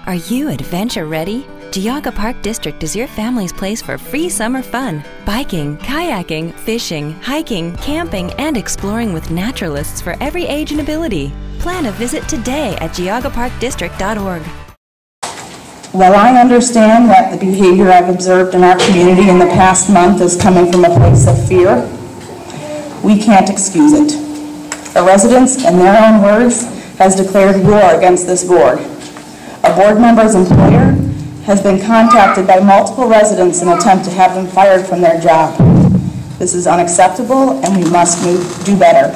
Are you adventure ready? Geauga Park District is your family's place for free summer fun. Biking, kayaking, fishing, hiking, camping, and exploring with naturalists for every age and ability. Plan a visit today at geaugaparkdistrict.org. While I understand that the behavior I've observed in our community in the past month is coming from a place of fear, we can't excuse it. A resident, in their own words, has declared war against this board. A board member's employer has been contacted by multiple residents in an attempt to have them fired from their job. This is unacceptable and we must do better.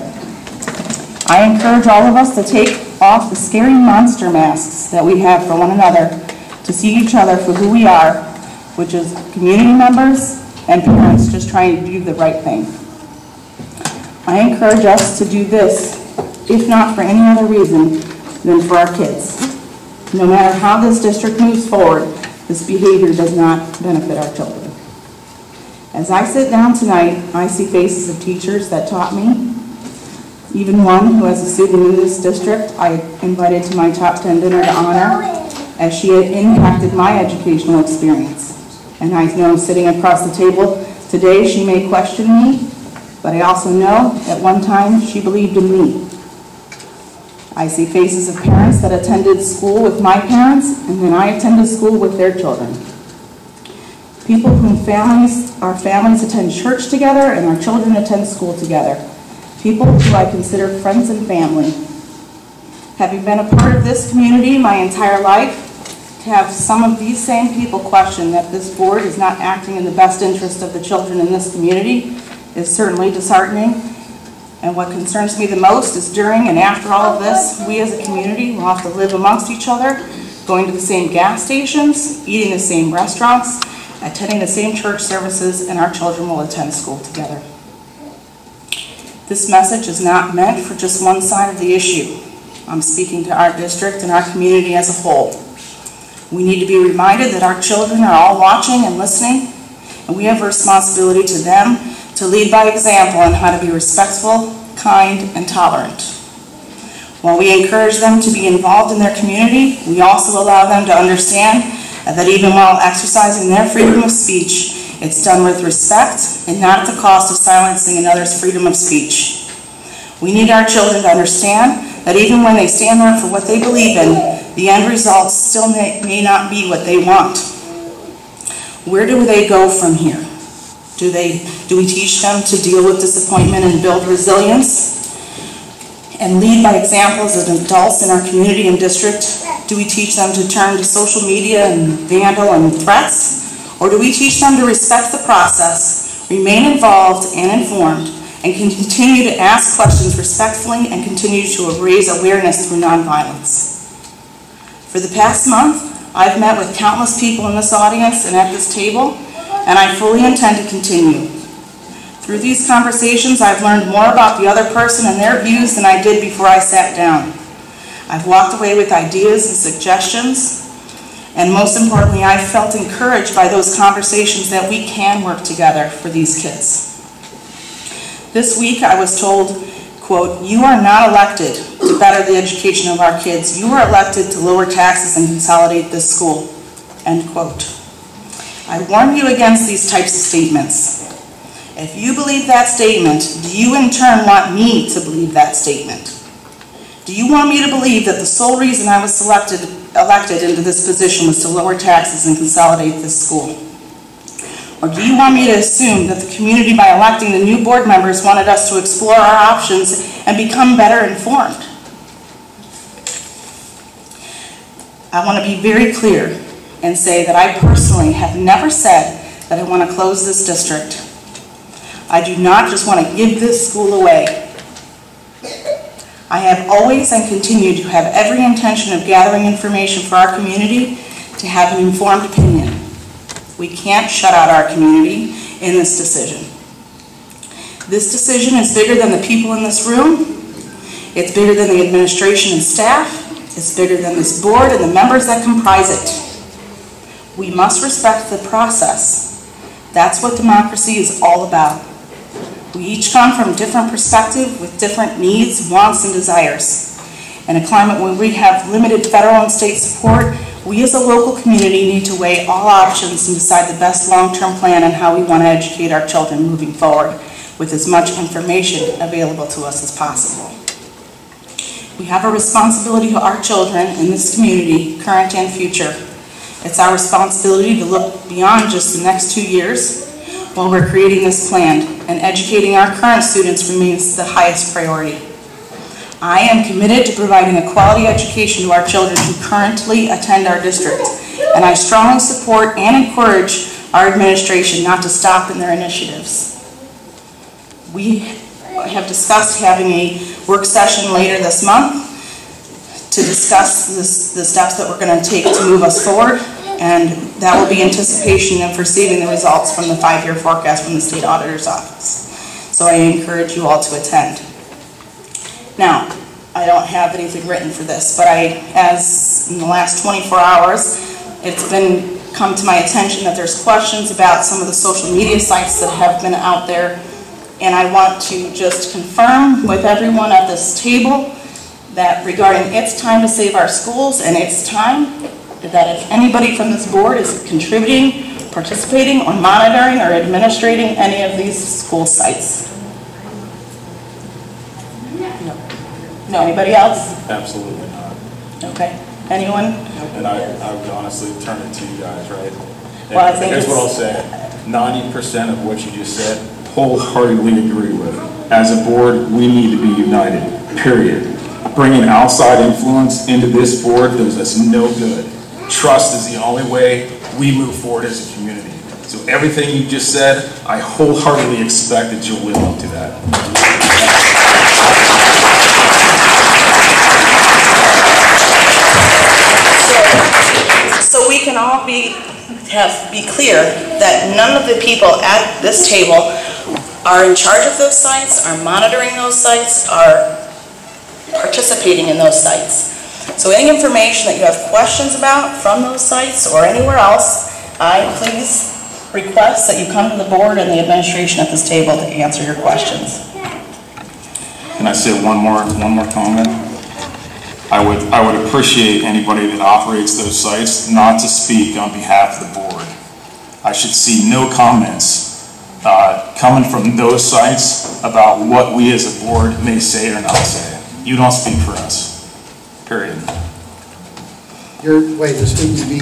I encourage all of us to take off the scary monster masks that we have for one another, to see each other for who we are, which is community members and parents just trying to do the right thing. I encourage us to do this, if not for any other reason than for our kids. No matter how this district moves forward, this behavior does not benefit our children. As I sit down tonight, I see faces of teachers that taught me, even one who has a student in this district I invited to my top 10 dinner to honor, as she had impacted my educational experience. And I know sitting across the table today, she may question me, but I also know at one time she believed in me. I see faces of parents that attended school with my parents, and then I attended school with their children. People whom our families attend church together and our children attend school together. People who I consider friends and family. Having been a part of this community my entire life, to have some of these same people question that this board is not acting in the best interest of the children in this community is certainly disheartening. And what concerns me the most is during and after all of this, we as a community will have to live amongst each other, going to the same gas stations, eating the same restaurants, attending the same church services, and our children will attend school together. This message is not meant for just one side of the issue. I'm speaking to our district and our community as a whole. We need to be reminded that our children are all watching and listening, and we have a responsibility to them to lead by example on how to be respectful, kind, and tolerant. While we encourage them to be involved in their community, we also allow them to understand that even while exercising their freedom of speech, it's done with respect and not at the cost of silencing another's freedom of speech. We need our children to understand that even when they stand up for what they believe in, the end result still may not be what they want. Where do they go from here? Do we teach them to deal with disappointment and build resilience and lead by example as adults in our community and district? Do we teach them to turn to social media and vandal and threats? Or do we teach them to respect the process, remain involved and informed, and can continue to ask questions respectfully and continue to raise awareness through nonviolence? For the past month, I've met with countless people in this audience and at this table, and I fully intend to continue. Through these conversations, I've learned more about the other person and their views than I did before I sat down. I've walked away with ideas and suggestions, and most importantly, I've felt encouraged by those conversations that we can work together for these kids. This week, I was told, quote, "You are not elected to better the education of our kids. You are elected to lower taxes and consolidate this school," end quote. I warn you against these types of statements. If you believe that statement, do you in turn want me to believe that statement? Do you want me to believe that the sole reason I was elected into this position was to lower taxes and consolidate this school? Or do you want me to assume that the community, by electing the new board members, wanted us to explore our options and become better informed? I want to be very clear and say that I personally have never said that I want to close this district. I do not just want to give this school away. I have always and continue to have every intention of gathering information for our community to have an informed opinion. We can't shut out our community in this decision. This decision is bigger than the people in this room. It's bigger than the administration and staff. It's bigger than this board and the members that comprise it. We must respect the process. That's what democracy is all about. We each come from different perspectives with different needs, wants, and desires. In a climate where we have limited federal and state support, We as a local community need to weigh all options and decide the best long-term plan on how we want to educate our children moving forward with as much information available to us as possible. We have a responsibility to our children in this community, current and future. It's our responsibility to look beyond just the next 2 years while we're creating this plan, and educating our current students remains the highest priority. I am committed to providing a quality education to our children who currently attend our district, and I strongly support and encourage our administration not to stop in their initiatives. We have discussed having a work session later this month to discuss the steps that we're going to take to move us forward, and that will be anticipation of receiving the results from the 5-year forecast from the State Auditor's Office. So I encourage you all to attend. Now, I don't have anything written for this, but as in the last 24 hours, it's come to my attention that there's questions about some of the social media sites that have been out there, and I want to just confirm with everyone at this table that regarding It's Time to Save Our Schools and It's Time, that if anybody from this board is contributing, participating, or monitoring or administrating any of these school sites. No, anybody else? Absolutely not. Okay. Anyone? And I would honestly turn it to you guys, right? Well, I think here's what I'll say. 90% of what you just said, wholeheartedly agree with. As a board, we need to be united, period. Bringing outside influence into this board does us no good. Trust is the only way we move forward as a community. So everything you just said, I wholeheartedly expect that you'll live up to that. So we can all be clear that none of the people at this table are in charge of those sites, are monitoring those sites, are participating in those sites. So any information that you have questions about from those sites or anywhere else, I please request that you come to the board and the administration at this table to answer your questions. Can I say one more comment? I would appreciate anybody that operates those sites not to speak on behalf of the board. I should see no comments coming from those sites about what we as a board may say or not say. You don't speak for us. Period. Wait, the speaking to me?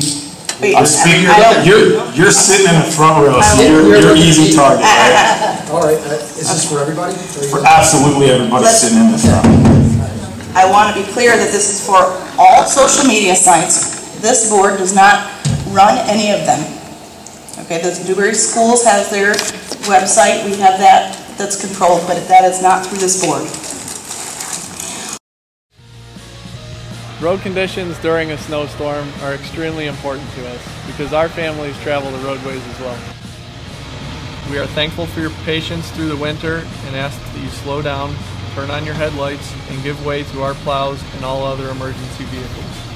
I'm speaking. You're sitting in the front row, so you're easy target, right? All right. Is this for everybody? For absolutely everybody sitting in the front. I want to be clear that this is for all social media sites. This board does not run any of them. Okay, the Newbury Schools has their website. We have that's controlled, but that is not through this board. Road conditions during a snowstorm are extremely important to us because our families travel the roadways as well. We are thankful for your patience through the winter and ask that you slow down, turn on your headlights, and give way to our plows and all other emergency vehicles.